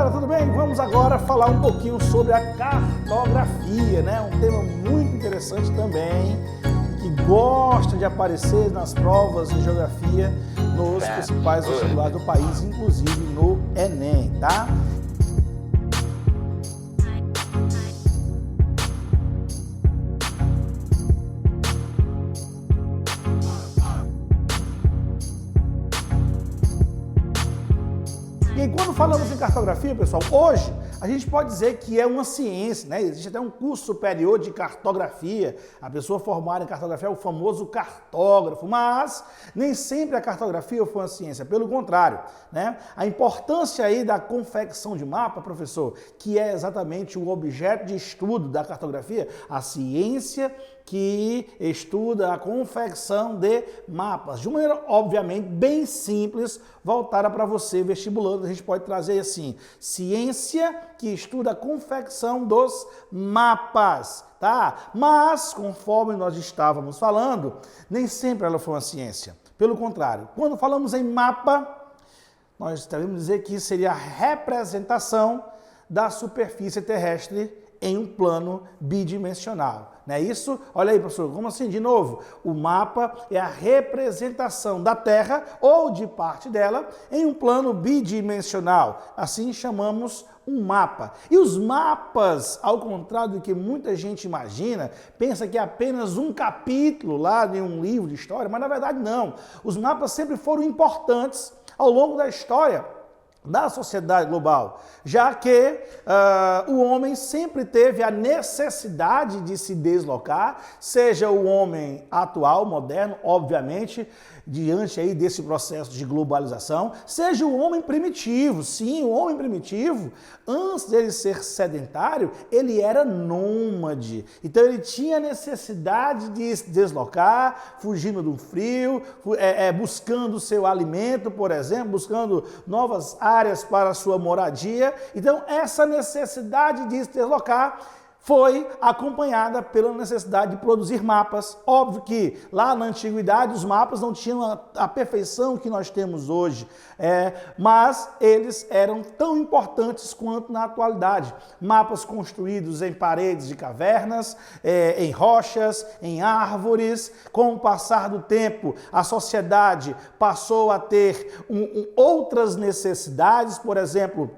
galera, tudo bem? Vamos agora falar um pouquinho sobre a cartografia, né? Um tema muito interessante também, que gosta de aparecer nas provas de geografia nos principais vestibulares do país, inclusive no Enem, tá? E aí, quando falamos em cartografia, pessoal, hoje a gente pode dizer que é uma ciência, né? Existe até um curso superior de cartografia. A pessoa formada em cartografia é o famoso cartógrafo, mas nem sempre a cartografia foi uma ciência, pelo contrário, né? A importância aí da confecção de mapa, professor, que é exatamente o objeto de estudo da cartografia, a ciência que estuda a confecção de mapas, de uma maneira, obviamente, bem simples, voltada para você, vestibulando, a gente pode trazer assim, ciência que estuda a confecção dos mapas, tá? Mas, conforme nós estávamos falando, nem sempre ela foi uma ciência. Pelo contrário, quando falamos em mapa, nós devemos dizer que seria a representação da superfície terrestre em um plano bidimensional. Não é isso? Olha aí, professor, como assim? De novo, o mapa é a representação da Terra ou de parte dela em um plano bidimensional. Assim chamamos um mapa. E os mapas, ao contrário do que muita gente imagina, pensa que é apenas um capítulo lá de um livro de história, mas na verdade não. Os mapas sempre foram importantes ao longo da história da sociedade global, já que o homem sempre teve a necessidade de se deslocar, seja o homem atual, moderno, obviamente, diante aí desse processo de globalização, seja o homem primitivo. Sim, o homem primitivo, antes dele ser sedentário, ele era nômade. Então ele tinha necessidade de se deslocar, fugindo do frio, buscando o seu alimento, por exemplo, buscando novas áreas para a sua moradia. Então essa necessidade de se deslocar foi acompanhada pela necessidade de produzir mapas. Óbvio que lá na antiguidade os mapas não tinham a perfeição que nós temos hoje, mas eles eram tão importantes quanto na atualidade. Mapas construídos em paredes de cavernas, em rochas, em árvores. Com o passar do tempo, a sociedade passou a ter outras necessidades, por exemplo,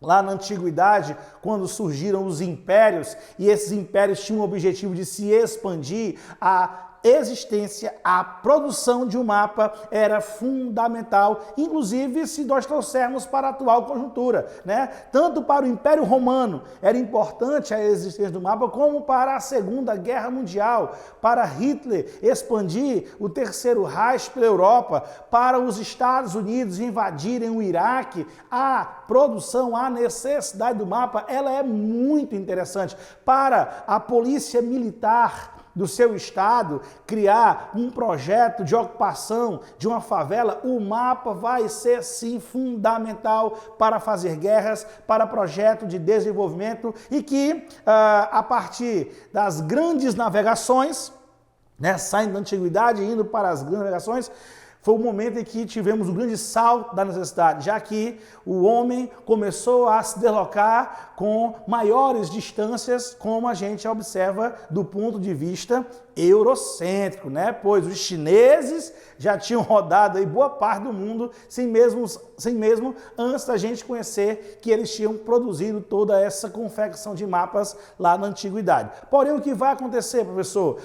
lá na antiguidade, quando surgiram os impérios, e esses impérios tinham o objetivo de se expandir, a existência, a produção de um mapa era fundamental, inclusive se nós trouxermos para a atual conjuntura, né? Tanto para o Império Romano era importante a existência do mapa, como para a Segunda Guerra Mundial, para Hitler expandir o Terceiro Reich pela Europa, para os Estados Unidos invadirem o Iraque. A produção, a necessidade do mapa, ela é muito interessante. Para a polícia militar do seu estado criar um projeto de ocupação de uma favela, o mapa vai ser sim fundamental para fazer guerras, para projeto de desenvolvimento, e que a partir das grandes navegações, né, saindo da antiguidade e indo para as grandes navegações, foi o momento em que tivemos um grande salto da necessidade, já que o homem começou a se deslocar com maiores distâncias, como a gente observa do ponto de vista eurocêntrico, né? Pois os chineses já tinham rodado aí boa parte do mundo sem mesmo antes da gente conhecer que eles tinham produzido toda essa confecção de mapas lá na antiguidade. Porém, o que vai acontecer, professor?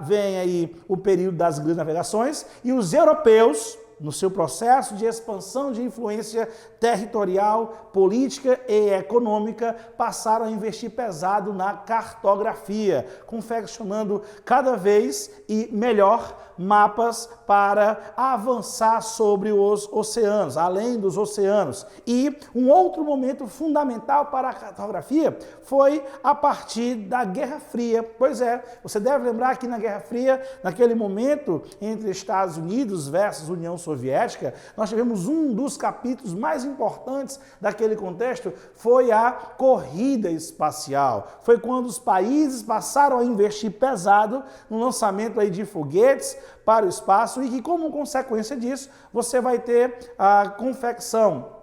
Vem aí o período das grandes navegações e os europeus, no seu processo de expansão de influência territorial, política e econômica, passaram a investir pesado na cartografia, confeccionando cada vez e melhor mapas para avançar sobre os oceanos, além dos oceanos. E um outro momento fundamental para a cartografia foi a partir da Guerra Fria. Pois é, você deve lembrar que na Guerra Fria, naquele momento entre Estados Unidos versus União Soviética, nós tivemos um dos capítulos mais importantes daquele contexto, foi a corrida espacial. Foi quando os países passaram a investir pesado no lançamento aí de foguetes para o espaço, e que, como consequência disso, você vai ter a confecção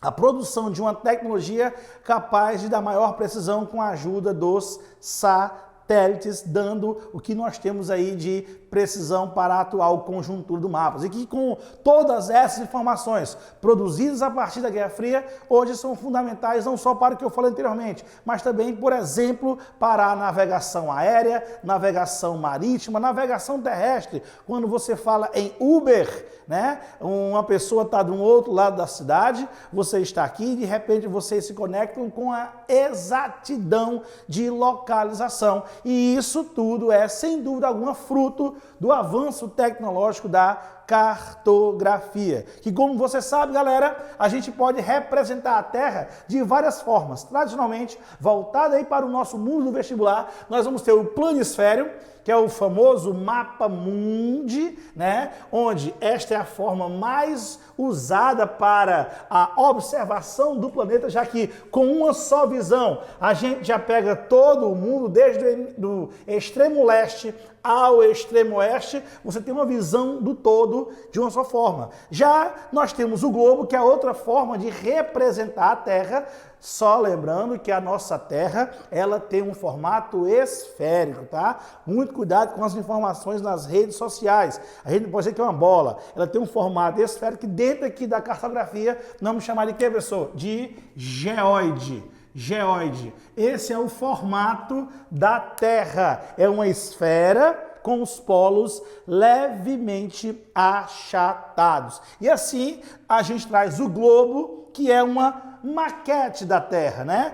a produção de uma tecnologia capaz de dar maior precisão com a ajuda dos satélites, dando o que nós temos aí de precisão para a atual conjuntura do mapa. E que com todas essas informações produzidas a partir da Guerra Fria, hoje são fundamentais não só para o que eu falei anteriormente, mas também, por exemplo, para a navegação aérea, navegação marítima, navegação terrestre. Quando você fala em Uber, né? Uma pessoa está de um outro lado da cidade, você está aqui e de repente vocês se conectam com a exatidão de localização. E isso tudo é, sem dúvida alguma, fruto do avanço tecnológico da cartografia. Que, como você sabe, galera, a gente pode representar a Terra de várias formas. Tradicionalmente, voltada aí para o nosso mundo do vestibular, nós vamos ter o planisfério, que é o famoso mapa mundi, né? Onde esta é a forma mais usada para a observação do planeta, já que com uma só visão a gente já pega todo o mundo, desde o extremo leste ao extremo oeste, você tem uma visão do todo de uma só forma. Já nós temos o globo, que é outra forma de representar a Terra, só lembrando que a nossa Terra, ela tem um formato esférico, tá? Muito cuidado com as informações nas redes sociais. A gente não pode dizer que é uma bola. Ela tem um formato esférico que dentro aqui da cartografia, nós vamos chamar de quê, pessoal? De geóide. Geóide. Esse é o formato da Terra. É uma esfera com os polos levemente achatados. E assim a gente traz o globo, que é uma maquete da Terra, né?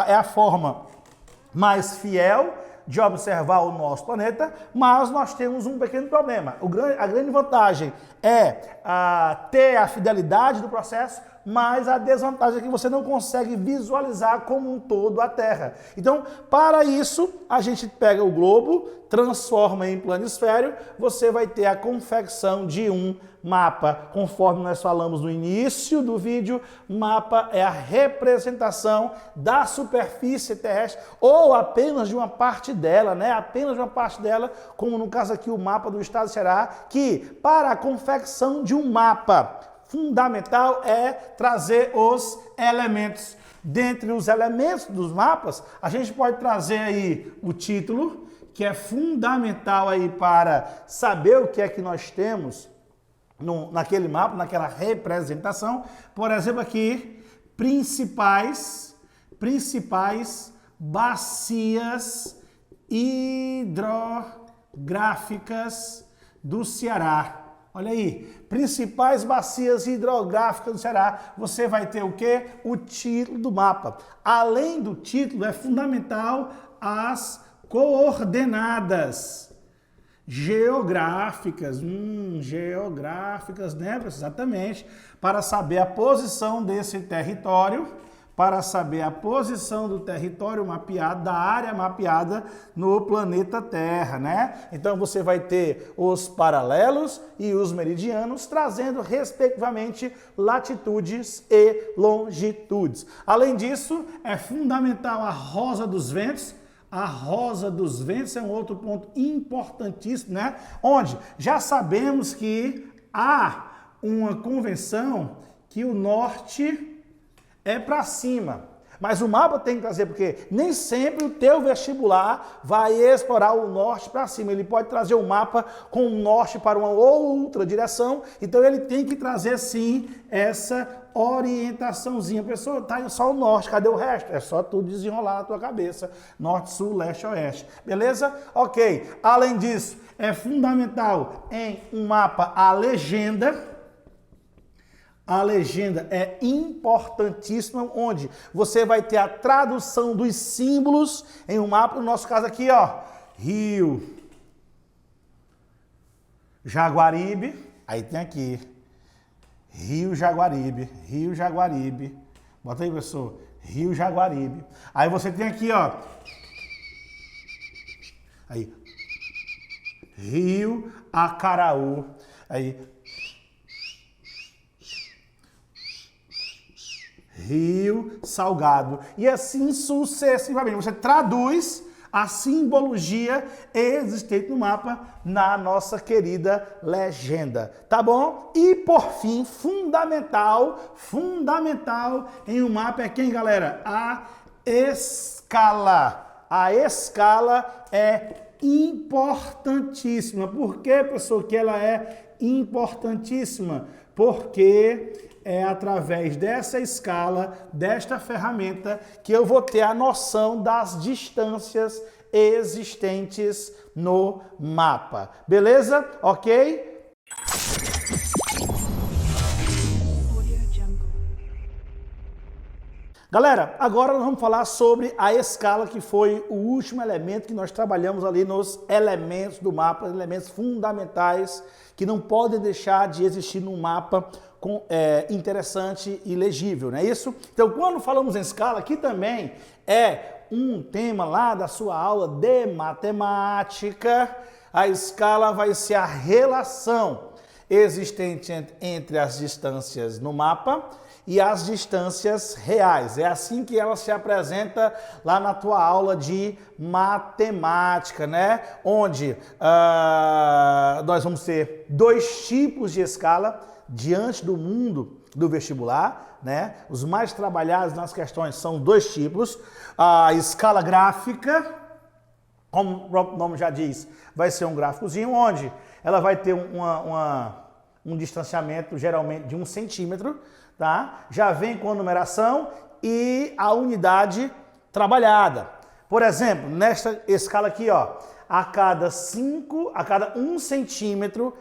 É a forma mais fiel de observar o nosso planeta, mas nós temos um pequeno problema. A grande vantagem é ter a fidelidade do processo, mas a desvantagem é que você não consegue visualizar como um todo a Terra. Então, para isso, a gente pega o globo, transforma em planisfério, você vai ter a confecção de um mapa. Conforme nós falamos no início do vídeo, mapa é a representação da superfície terrestre ou apenas de uma parte dela, né? Apenas de uma parte dela, como no caso aqui o mapa do estado do Ceará, que para a confecção de um mapa, fundamental é trazer os elementos. Dentre os elementos dos mapas, a gente pode trazer aí o título, que é fundamental aí para saber o que é que nós temos naquele mapa, naquela representação. Por exemplo, aqui, principais bacias hidrográficas do Ceará. Olha aí, principais bacias hidrográficas do Ceará. Você vai ter o quê? O título do mapa. Além do título, é fundamental as coordenadas geográficas. Geográficas, né? Exatamente. Para saber a posição desse território, para saber a posição do território mapeado, da área mapeada no planeta Terra, né? Então você vai ter os paralelos e os meridianos, trazendo respectivamente latitudes e longitudes. Além disso, é fundamental a rosa dos ventos. A rosa dos ventos é um outro ponto importantíssimo, né? Onde já sabemos que há uma convenção que o norte é para cima, mas o mapa tem que trazer, porque nem sempre o teu vestibular vai explorar o norte para cima, ele pode trazer o mapa com o norte para uma outra direção, então ele tem que trazer sim essa orientaçãozinha. A pessoa tá só o norte, cadê o resto? É só tu desenrolar na tua cabeça, norte, sul, leste, oeste, beleza? Ok, além disso, é fundamental em um mapa a legenda. A legenda é importantíssima, onde você vai ter a tradução dos símbolos em um mapa, no nosso caso aqui, ó, Rio Jaguaribe, aí tem aqui, Rio Jaguaribe, bota aí, pessoal, Rio Jaguaribe. Aí você tem aqui, ó, aí, Rio Acaraú, aí, Rio Salgado. E assim sucessivamente. Você traduz a simbologia existente no mapa na nossa querida legenda, tá bom? E por fim, fundamental em um mapa é quem, galera? A escala. A escala é importantíssima. Por que, pessoal, que ela é importantíssima? Porque é através dessa escala, desta ferramenta, que eu vou ter a noção das distâncias existentes no mapa. Beleza? Ok? Galera, agora nós vamos falar sobre a escala, que foi o último elemento que nós trabalhamos ali nos elementos do mapa, elementos fundamentais que não podem deixar de existir num mapa interessante e legível, não é isso? Então, quando falamos em escala, aqui também é um tema lá da sua aula de matemática. A escala vai ser a relação existente entre as distâncias no mapa e as distâncias reais. É assim que ela se apresenta lá na tua aula de matemática, né? Onde nós vamos ter dois tipos de escala diante do mundo do vestibular, né? Os mais trabalhados nas questões são dois tipos. A escala gráfica, como o próprio nome já diz, vai ser um gráficozinho onde ela vai ter um distanciamento geralmente de 1 centímetro, tá? Já vem com a numeração e a unidade trabalhada. Por exemplo, nesta escala aqui, ó, a cada 1 centímetro,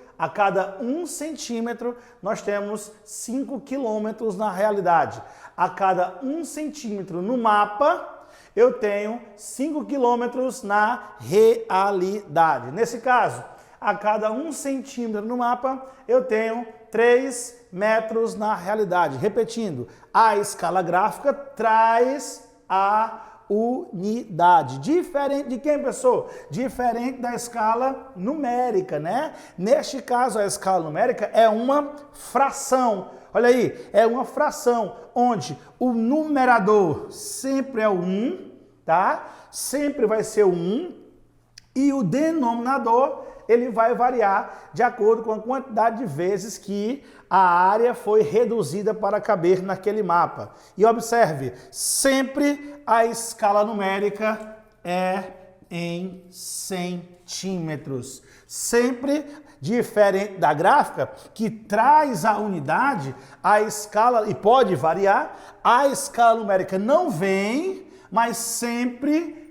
nós temos 5 quilômetros na realidade. A cada 1 centímetro no mapa, eu tenho 5 quilômetros na realidade. Nesse caso, a cada 1 centímetro no mapa, eu tenho 3 metros na realidade. Repetindo, a escala gráfica traz a unidade. Diferente de quem, pessoal? Diferente da escala numérica, né? Neste caso, a escala numérica é uma fração. Olha aí, é uma fração onde o numerador sempre é o 1, tá? Sempre vai ser o 1, e o denominador ele vai variar de acordo com a quantidade de vezes que a área foi reduzida para caber naquele mapa. E observe, sempre a escala numérica é em centímetros. Sempre diferente da gráfica, que traz a unidade, a escala, e pode variar, a escala numérica não vem, mas sempre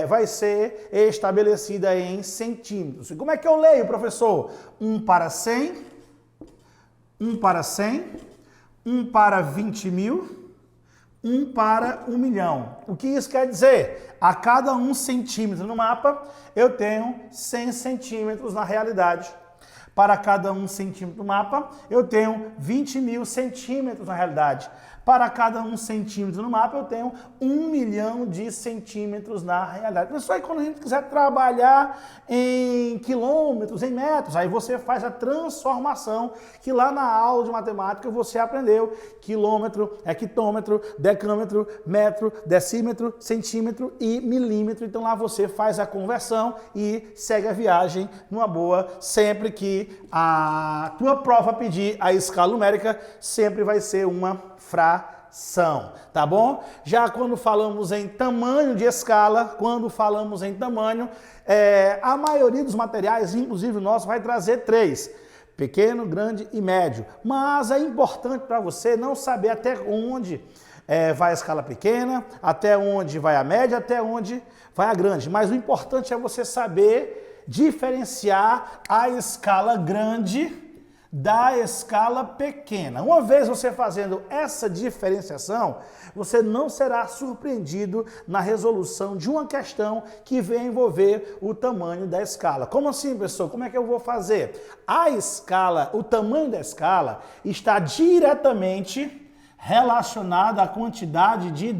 vai ser estabelecida em centímetros. E como é que eu leio, professor? 1 para 100, 1 para 100, 1 para 20 mil, 1 para 1 milhão. O que isso quer dizer? A cada 1 centímetro no mapa, eu tenho 100 centímetros na realidade. Para cada 1 centímetro no mapa, eu tenho 20 mil centímetros na realidade. Para cada 1 centímetro no mapa, eu tenho 1 milhão de centímetros na realidade. Pessoal, quando a gente quiser trabalhar em quilômetros, em metros, aí você faz a transformação que lá na aula de matemática você aprendeu. Quilômetro, hectômetro, decâmetro, metro, decímetro, centímetro e milímetro. Então lá você faz a conversão e segue a viagem numa boa. Sempre que a tua prova pedir a escala numérica, sempre vai ser uma fração, tá bom? Já quando falamos em tamanho de escala, a maioria dos materiais, inclusive o nosso, vai trazer 3. Pequeno, grande e médio. Mas é importante para você não saber até onde vai a escala pequena, até onde vai a média, até onde vai a grande. Mas o importante é você saber diferenciar a escala grande da escala pequena. Uma vez você fazendo essa diferenciação, você não será surpreendido na resolução de uma questão que venha envolver o tamanho da escala. Como assim, pessoal? Como é que eu vou fazer? A escala, o tamanho da escala está diretamente relacionado à quantidade de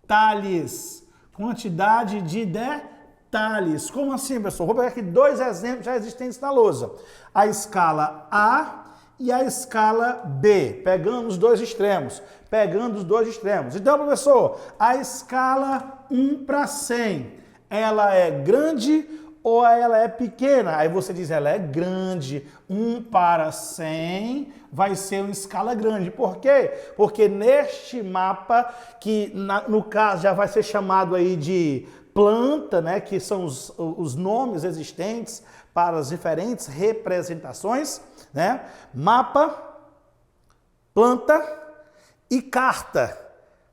detalhes. Quantidade de detalhes. Como assim, pessoal? Vou pegar aqui 2 exemplos já existentes na lousa. A escala A e a escala B. Pegando os dois extremos. Então, professor, a escala 1 para 100 ela é grande ou ela é pequena? Aí você diz, ela é grande. 1 para 100 vai ser uma escala grande. Por quê? Porque neste mapa, que no caso já vai ser chamado aí de planta, né, que são os nomes existentes para as diferentes representações, né? Mapa, planta e carta,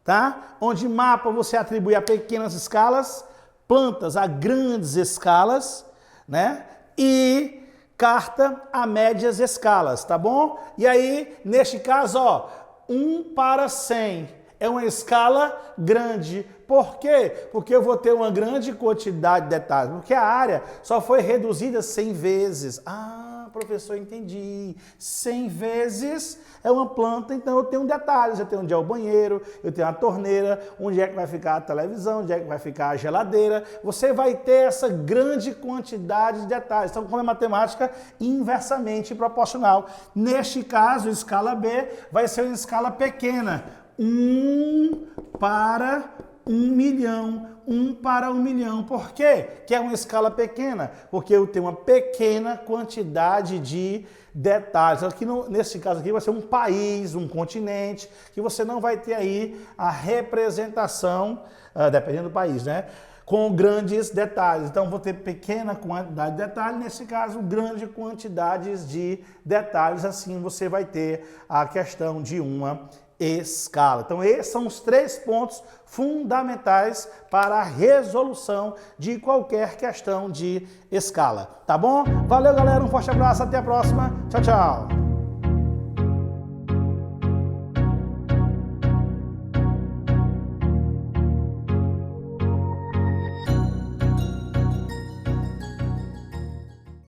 tá? Onde mapa você atribui a pequenas escalas, plantas a grandes escalas, né? E carta a médias escalas, tá bom? E aí, neste caso, ó, 1 para 100 é uma escala grande. Por quê? Porque eu vou ter uma grande quantidade de detalhes. Porque a área só foi reduzida 100 vezes. Ah, professor, entendi. 100 vezes é uma planta, então eu tenho detalhes. Eu tenho onde é o banheiro, eu tenho a torneira, onde é que vai ficar a televisão, onde é que vai ficar a geladeira. Você vai ter essa grande quantidade de detalhes. Então, como é matemática, inversamente proporcional. Neste caso, escala B vai ser uma escala pequena. 1 para 1 milhão. 1 para 1 milhão. Por quê? Que é uma escala pequena. Porque eu tenho uma pequena quantidade de detalhes. Aqui nesse caso aqui vai ser um país, um continente, que você não vai ter aí a representação, dependendo do país, né? Com grandes detalhes. Então, vou ter pequena quantidade de detalhes, nesse caso, grande quantidades de detalhes. Assim, você vai ter a questão de uma escala. Então, esses são os 3 pontos fundamentais para a resolução de qualquer questão de escala. Tá bom? Valeu, galera. Um forte abraço. Até a próxima. Tchau, tchau.